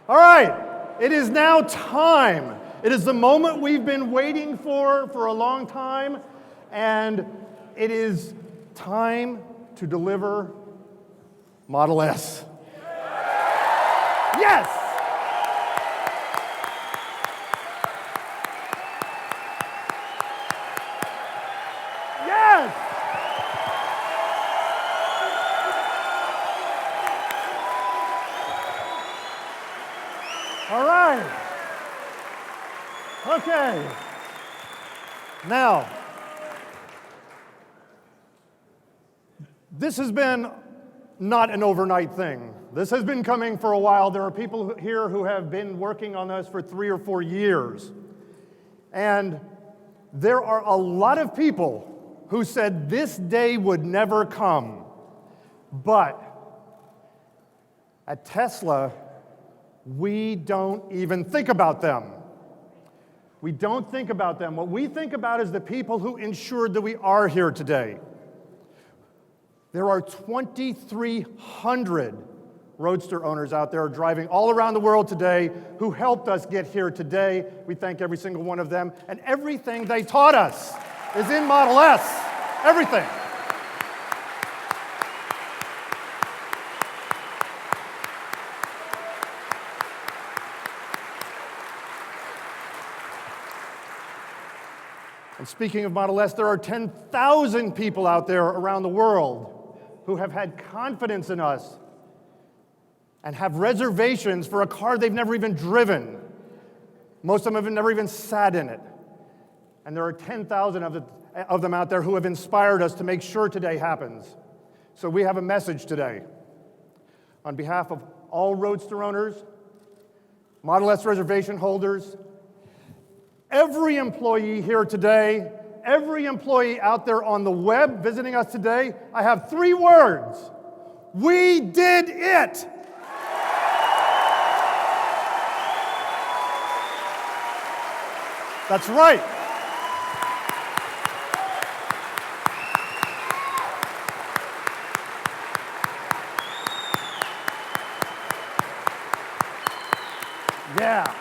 All right, it is now time. It is the moment we've been waiting for a long time, and it is time to deliver Model S. Yes! Yes! All right. Okay. Now, this has been not an overnight thing. This has been coming for a while. There are people here who have been working on this for 3 or 4 years. And there are a lot of people who said this day would never come. But at Tesla, we don't even think about them. We don't think about them. What we think about is the people who ensured that we are here today. There are 2,300 Roadster owners out there driving all around the world today who helped us get here today. We thank every single one of them. And everything they taught us is in Model S. Everything. And speaking of Model S, there are 10,000 people out there around the world who have had confidence in us and have reservations for a car they've never even driven. Most of them have never even sat in it. And there are 10,000 of them out there who have inspired us to make sure today happens. So we have a message today. On behalf of all Roadster owners, Model S reservation holders, every employee here today, every employee out there on the web visiting us today, I have 3 words. We did it! That's right. Yeah.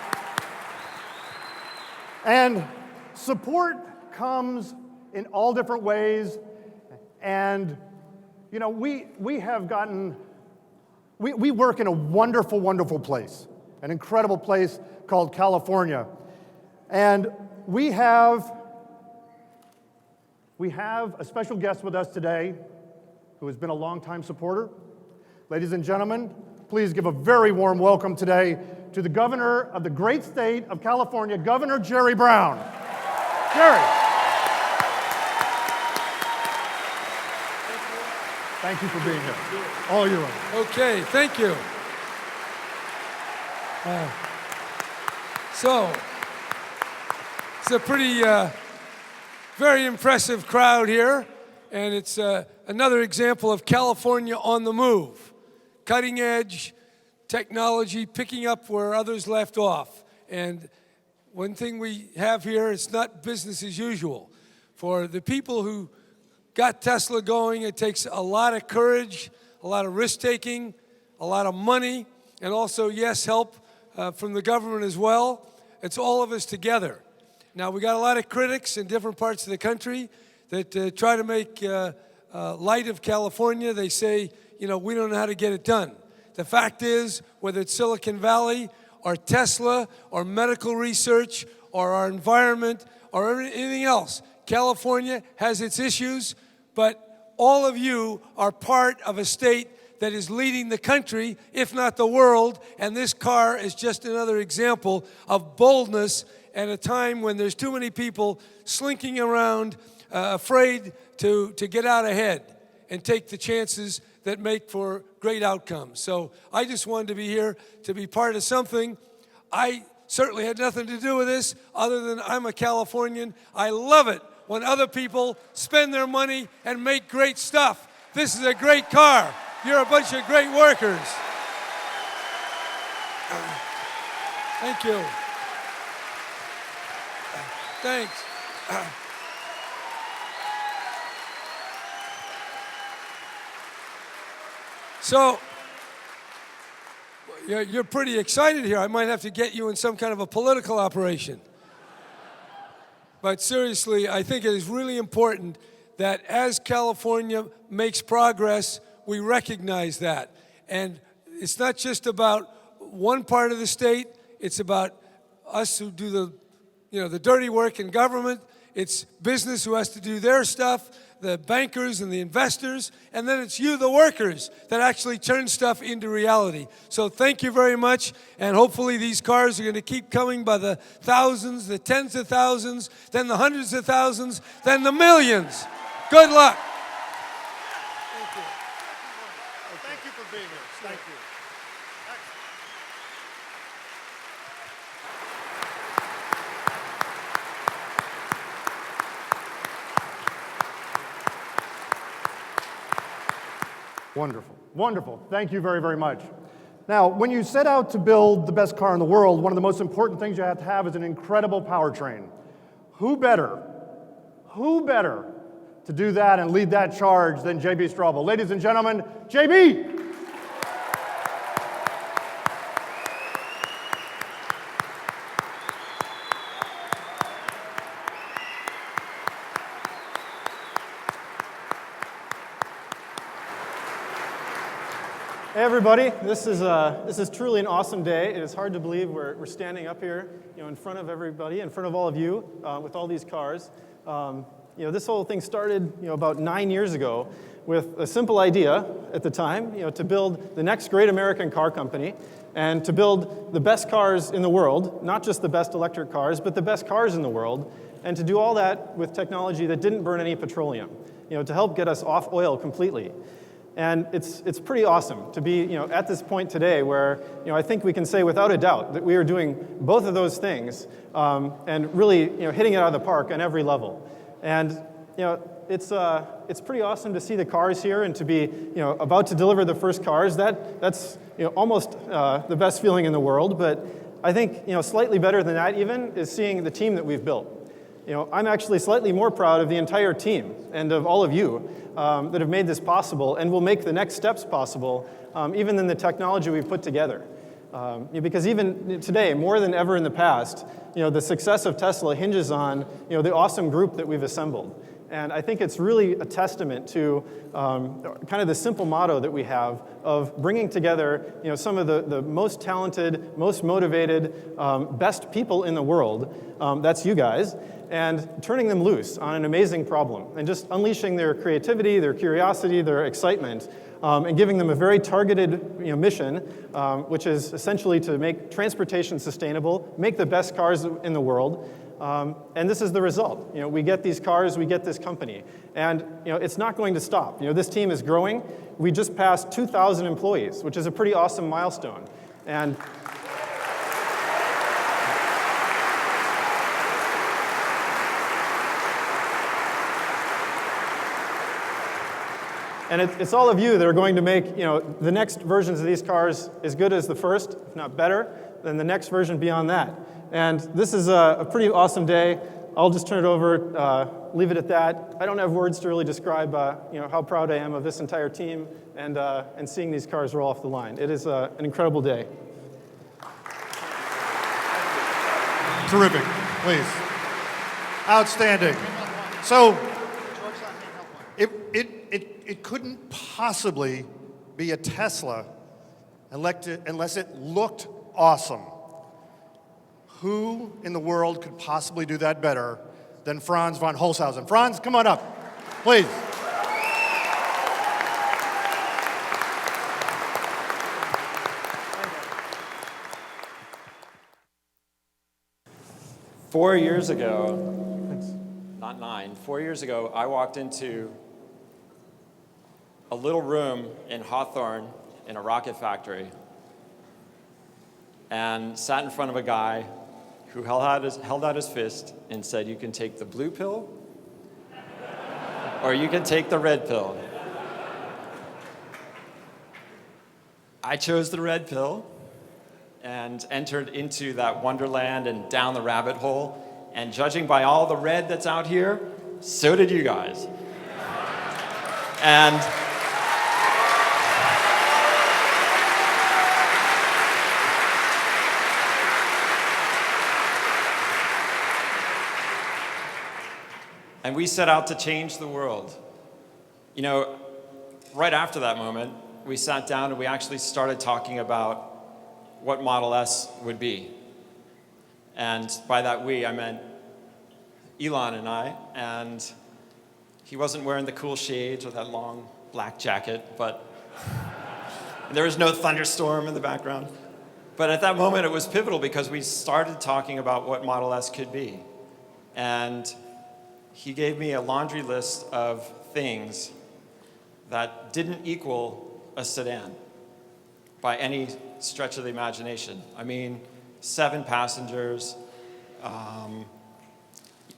And support comes in all different ways. And, you know, we work in a wonderful, wonderful place, an incredible place called California. And we have a special guest with us today who has been a longtime supporter. Ladies and gentlemen, please give a very warm welcome today to the governor of the great state of California, Governor Jerry Brown. Jerry. Thank you for being here. All your own. Okay, thank you. So, it's a pretty, very impressive crowd here, and it's another example of California on the move. Cutting edge technology, picking up where others left off. And one thing we have here, it's not business as usual. For the people who got Tesla going, it takes a lot of courage, a lot of risk-taking, a lot of money, and also, yes, help from the government as well. It's all of us together. Now, we got a lot of critics in different parts of the country that try to make light of California. They say, you know, we don't know how to get it done. The fact is, whether it's Silicon Valley or Tesla or medical research or our environment or anything else, California has its issues, but all of you are part of a state that is leading the country, if not the world, and this car is just another example of boldness at a time when there's too many people slinking around, afraid to get out ahead and take the chances that make for great outcomes. So I just wanted to be here to be part of something. I certainly had nothing to do with this other than I'm a Californian. I love it when other people spend their money and make great stuff. This is a great car. You're a bunch of great workers. Thank you. Thanks. So, You're pretty excited here. I might have to get you in some kind of a political operation. But seriously, I think it is really important that as California makes progress, we recognize that. And it's not just about one part of the state, it's about us who do the dirty work in government. It's business who has to do their stuff, the bankers and the investors, and then it's you, the workers, that actually turn stuff into reality. So thank you very much, and hopefully these cars are going to keep coming by the thousands, the tens of thousands, then the hundreds of thousands, then the millions. Good luck. Thank you. Thank you for being here. Thank you. Wonderful, wonderful. Thank you very, very much. Now, when you set out to build the best car in the world, one of the most important things you have to have is an incredible powertrain. Who better to do that and lead that charge than JB Straubel? Ladies and gentlemen, JB! Hey everybody, this is truly an awesome day. It is hard to believe we're standing up here, in front of everybody, in front of all of you, with all these cars. This whole thing started, about 9 years ago with a simple idea at the time, to build the next great American car company and to build the best cars in the world, not just the best electric cars, but the best cars in the world, and to do all that with technology that didn't burn any petroleum, to help get us off oil completely. And it's pretty awesome to be, at this point today where, I think we can say without a doubt that we are doing both of those things and really, hitting it out of the park on every level. And, it's pretty awesome to see the cars here and to be, about to deliver the first cars. That's, almost the best feeling in the world. But I think, slightly better than that even is seeing the team that we've built. I'm actually slightly more proud of the entire team and of all of you that have made this possible and will make the next steps possible, even than the technology we've put together. Because even today, more than ever in the past, the success of Tesla hinges on the awesome group that we've assembled. And I think it's really a testament to kind of the simple motto that we have of bringing together some of the most talented, most motivated, best people in the world, that's you guys, and turning them loose on an amazing problem and just unleashing their creativity, their curiosity, their excitement, and giving them a very targeted mission, which is essentially to make transportation sustainable, make the best cars in the world. And this is the result. We get these cars, we get this company. And it's not going to stop. This team is growing. We just passed 2,000 employees, which is a pretty awesome milestone. And it's all of you that are going to make the next versions of these cars as good as the first, if not better, than the next version beyond that. And this is a pretty awesome day. I'll just turn it over, leave it at that. I don't have words to really describe how proud I am of this entire team and seeing these cars roll off the line. It is an incredible day. Terrific, please. Outstanding. So, it couldn't possibly be a Tesla unless it looked awesome. Who in the world could possibly do that better than Franz von Holzhausen? Franz, come on up, please. Four years ago, not 9, 4 years ago, I walked into a little room in Hawthorne in a rocket factory and sat in front of a guy who held out his fist and said, "You can take the blue pill or you can take the red pill." I chose the red pill and entered into that wonderland and down the rabbit hole. And judging by all the red that's out here, so did you guys. And And we set out to change the world. You know, right after that moment, we sat down and we actually started talking about what Model S would be. And by that we, I meant Elon and I. And he wasn't wearing the cool shades or that long black jacket, but there was no thunderstorm in the background. But at that moment, it was pivotal because we started talking about what Model S could be. And he gave me a laundry list of things that didn't equal a sedan by any stretch of the imagination. I mean, 7 passengers,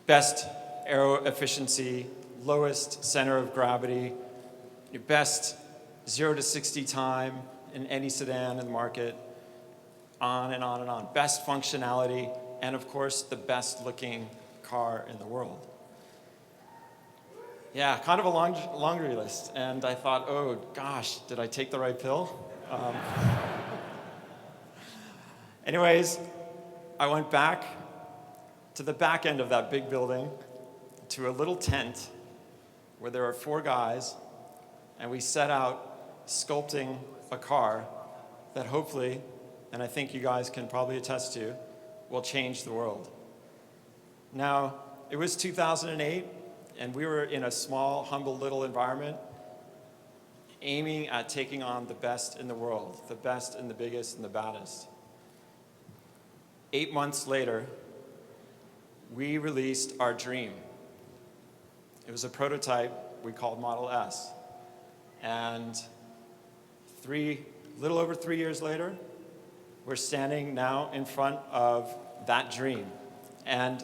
best aero efficiency, lowest center of gravity, best 0 to 60 time in any sedan in the market, on and on and on. Best functionality, and of course, the best looking car in the world. Yeah, kind of a laundry list. And I thought, oh gosh, did I take the right pill? Anyways, I went back to the back end of that big building to a little tent where there are 4 guys, and we set out sculpting a car that hopefully, and I think you guys can probably attest to, will change the world. Now, it was 2008, and we were in a small, humble little environment, aiming at taking on the best in the world, the best and the biggest and the baddest. 8 months later, we released our dream. It was a prototype we called Model S. And little over 3 years later, we're standing now in front of that dream. And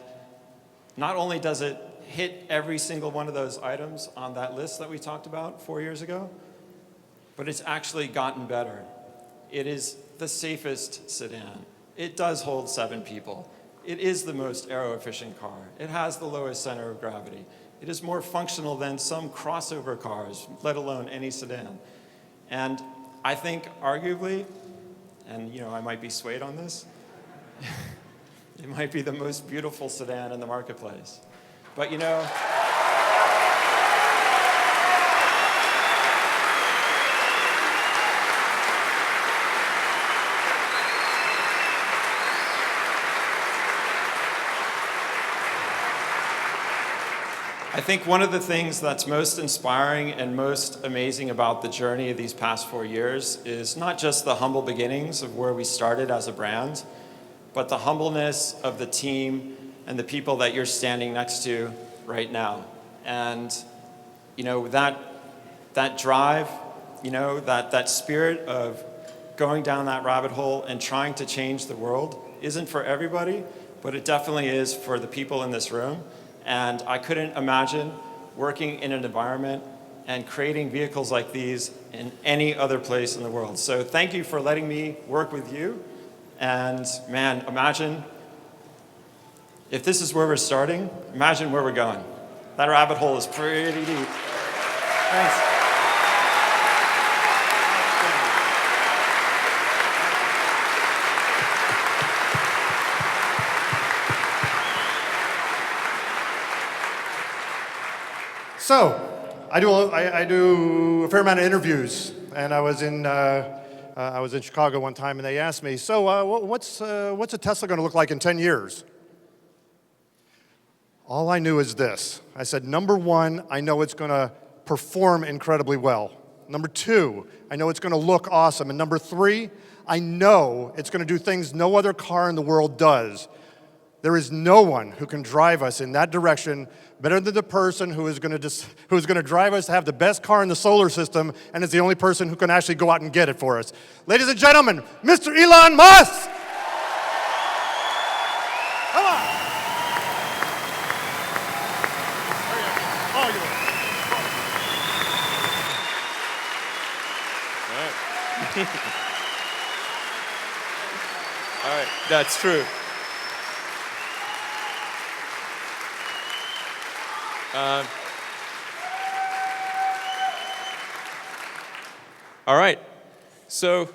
not only does it hit every single one of those items on that list that we talked about 4 years ago, but it's actually gotten better. It is the safest sedan. It does hold 7 people. It is the most aero-efficient car. It has the lowest center of gravity. It is more functional than some crossover cars, let alone any sedan. And I think arguably, and you know, I might be swayed on this, it might be the most beautiful sedan in the marketplace. But you know, I think one of the things that's most inspiring and most amazing about the journey of these past 4 years is not just the humble beginnings of where we started as a brand, but the humbleness of the team and the people that you're standing next to right now. And you know, that drive, you know, that spirit of going down that rabbit hole and trying to change the world isn't for everybody, but it definitely is for the people in this room. And I couldn't imagine working in an environment and creating vehicles like these in any other place in the world. So thank you for letting me work with you. And man, imagine if this is where we're starting, imagine where we're going. That rabbit hole is pretty deep. Thanks. So, I do a fair amount of interviews, and I was in Chicago one time, and they asked me, so what's a Tesla going to look like in 10 years? All I knew is this. I said, number 1, I know it's going to perform incredibly well. Number 2, I know it's going to look awesome. And number 3, I know it's going to do things no other car in the world does. There is no one who can drive us in that direction better than the person who is going to drive us to have the best car in the solar system, and is the only person who can actually go out and get it for us. Ladies and gentlemen, Mr. Elon Musk! Come on! All right, that's true. All right. So,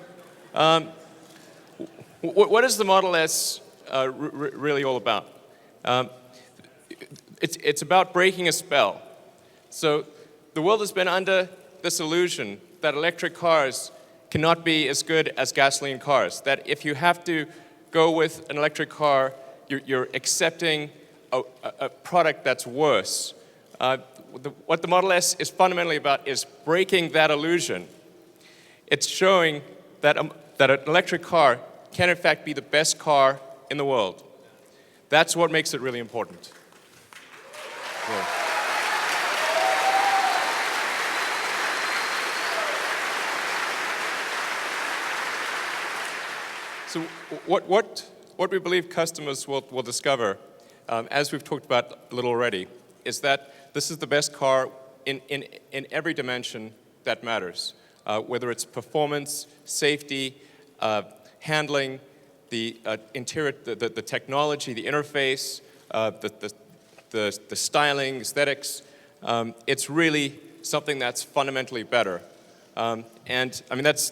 what is the Model S really all about? it's about breaking a spell. So the world has been under this illusion that electric cars cannot be as good as gasoline cars, that if you have to go with an electric car, you're accepting a product that's worse. What the Model S is fundamentally about is breaking that illusion. It's showing that an electric car can in fact be the best car in the world. That's what makes it really important. Yeah. So what we believe customers will discover, as we've talked about a little already, is that this is the best car in every dimension that matters, whether it's performance, safety, handling, the interior, the technology, the interface, the styling, aesthetics. It's really something that's fundamentally better. And I mean, that's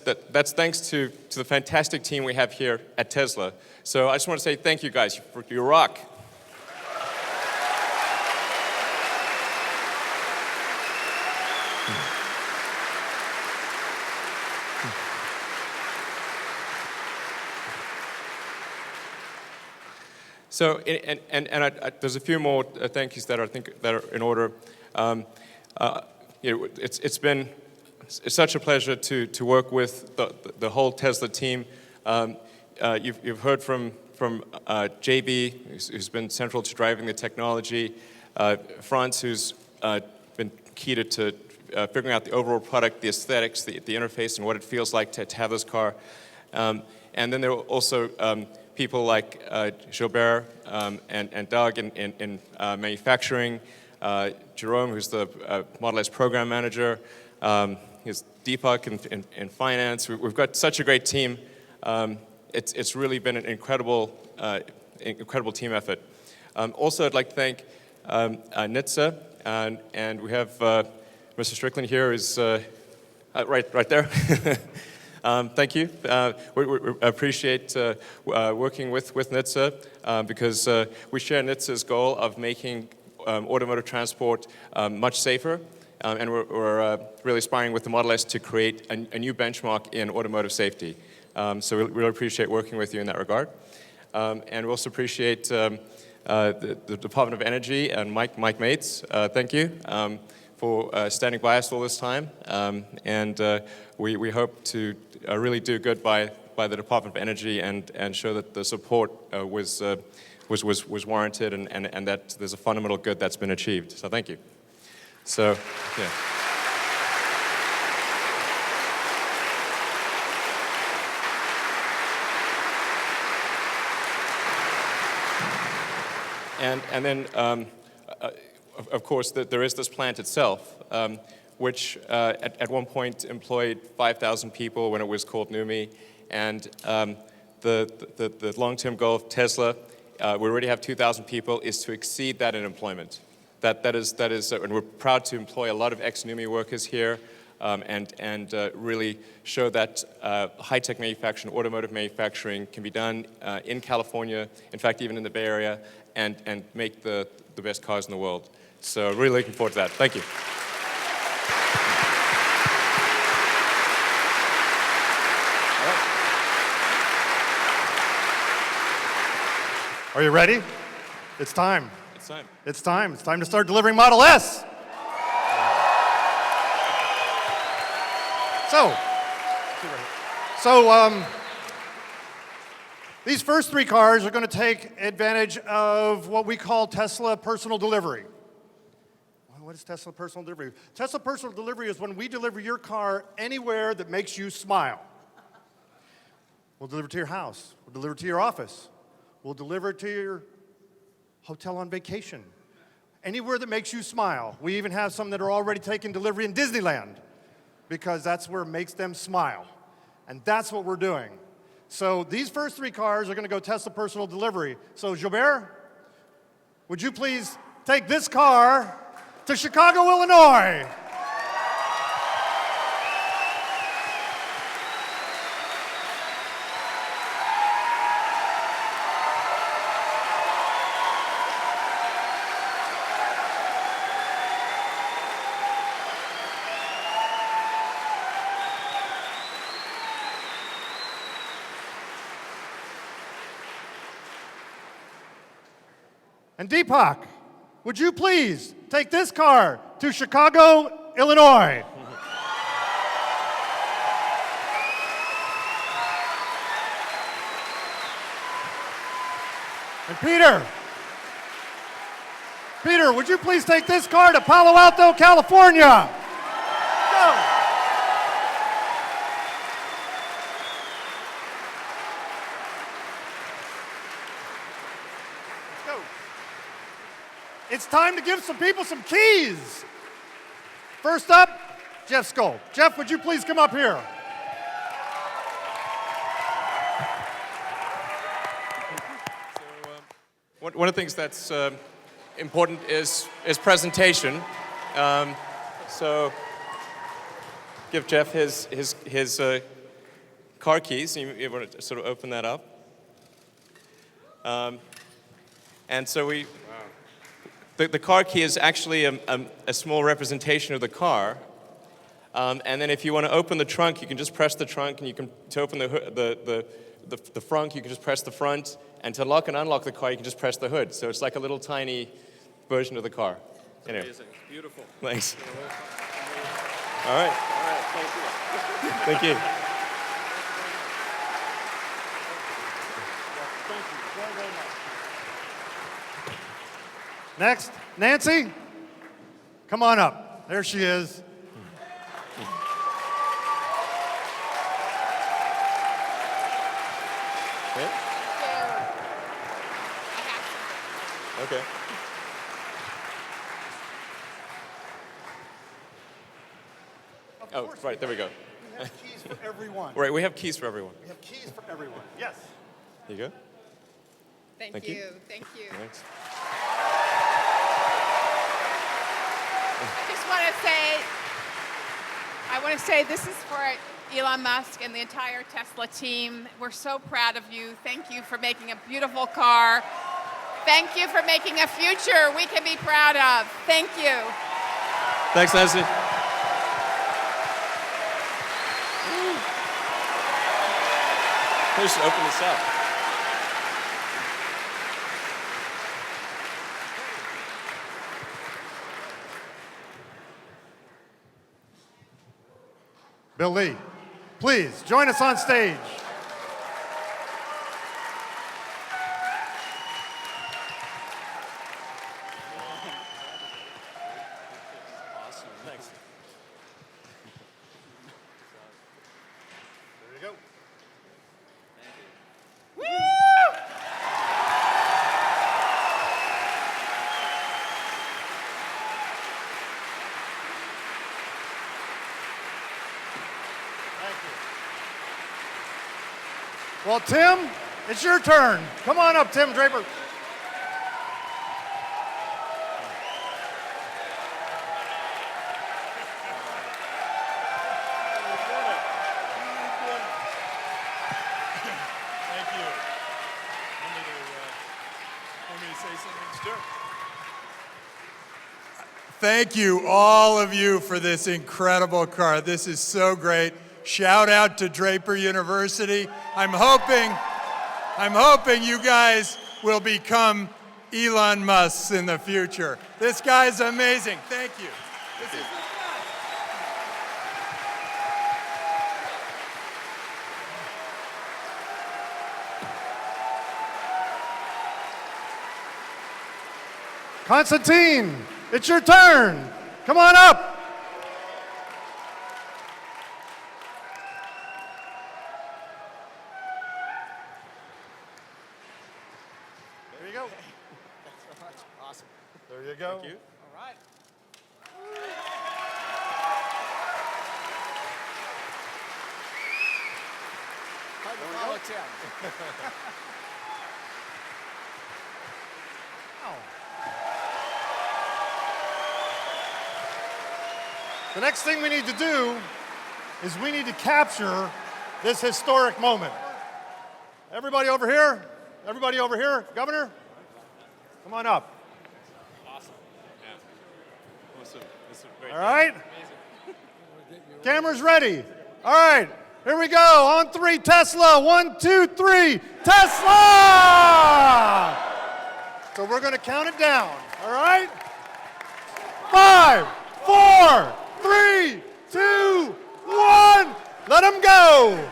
thanks to the fantastic team we have here at Tesla. So I just want to say thank you guys. You rock. So, there's a few more thank yous that are in order. It's been such a pleasure to work with the whole Tesla team. You've heard from JB, who's been central to driving the technology. Franz, who's been key to figuring out the overall product, the aesthetics, the interface, and what it feels like to have this car. And then there are also people like Gilbert and Doug in manufacturing, Jerome, who's the Model S program manager, is Deepak in finance. We've got such a great team. It's really been an incredible team effort. Also, I'd like to thank NHTSA, and we have Mr. Strickland here, who's right there. Thank you. We appreciate working with NHTSA because we share NHTSA's goal of making automotive transport much safer. And we're really aspiring with the Model S to create a new benchmark in automotive safety. So we really appreciate working with you in that regard. And we also appreciate the Department of Energy and Mike Mates. Thank you for standing by us all this time. And we hope to really do good by the Department of Energy and show that the support was warranted and that there's a fundamental good that's been achieved. So thank you. So, yeah. And then, of course, there is this plant itself, which at one point employed 5,000 people when it was called NUMMI. And the long-term goal of Tesla, we already have 2,000 people, is to exceed that in employment. That is, and we're proud to employ a lot of ex-NUMMI workers here, and really show that high-tech manufacturing, automotive manufacturing can be done in California, in fact, even in the Bay Area, and make the best cars in the world. So really looking forward to that. Thank you. Are you ready? It's time. It's time. It's time. It's time to start delivering Model S. So these first three cars are going to take advantage of what we call Tesla Personal Delivery. What is Tesla Personal Delivery? Tesla Personal Delivery is when we deliver your car anywhere that makes you smile. We'll deliver it to your house. We'll deliver it to your office. We'll deliver it to your hotel on vacation. Anywhere that makes you smile. We even have some that are already taking delivery in Disneyland because that's where it makes them smile. And that's what we're doing. So these first three cars are going to go Tesla Personal Delivery. So Gilbert, would you please take this car to Chicago, Illinois? And Deepak, would you please take this car to Chicago, Illinois? And Peter, would you please take this car to Palo Alto, California? Go. Let's go. It's time to give some people some keys. First up, Jeff Skoll. Jeff, would you please come up here? One of the things that's important is presentation. So give Jeff his car keys. You want to sort of open that up. And so the car key is actually a small representation of the car. And then if you want to open the trunk, you can just press the trunk, and to open the front, you can just press the front. And to lock and unlock the car, you can just press the hood. So it's like a little tiny version of the car. Anyway. Amazing. Beautiful. Thanks. All right. Thank you. Next, Nancy, come on up. There she is. Okay. Oh, right, there we go. We have keys for everyone. Right, we have keys for everyone. We have keys for everyone. Yes. Here you go. Thank you. Thank you. Thanks. I want to say this is for Elon Musk and the entire Tesla team. We're so proud of you. Thank you for making a beautiful car. Thank you for making a future we can be proud of. Thank you. Thanks, Nancy. We should open this up. Bill Lee, please join us on stage. Awesome, thanks. There you go. Well, Tim, it's your turn. Come on up, Tim Draper. Thank you. Want me to say something? Sure. Thank you, all of you, for this incredible car. This is so great. Shout out to Draper University. I'm hoping you guys will become Elon Musks in the future. This guy's amazing. Thank you. This is Constantine, it's your turn. Come on up. There you go. Thanks so much. Awesome. There you go. Thank you. All right. Hard to follow Tim. The next thing we need to do is we need to capture this historic moment. Everybody over here? Everybody over here? Governor? Come on up. Awesome. Yeah. Awesome. This is great. All right? Cameras ready. All right. Here we go. On three, Tesla. 1, 2, 3. Tesla! So we're going to count it down, all right? 5, 4, 3, 2, 1. Let them go.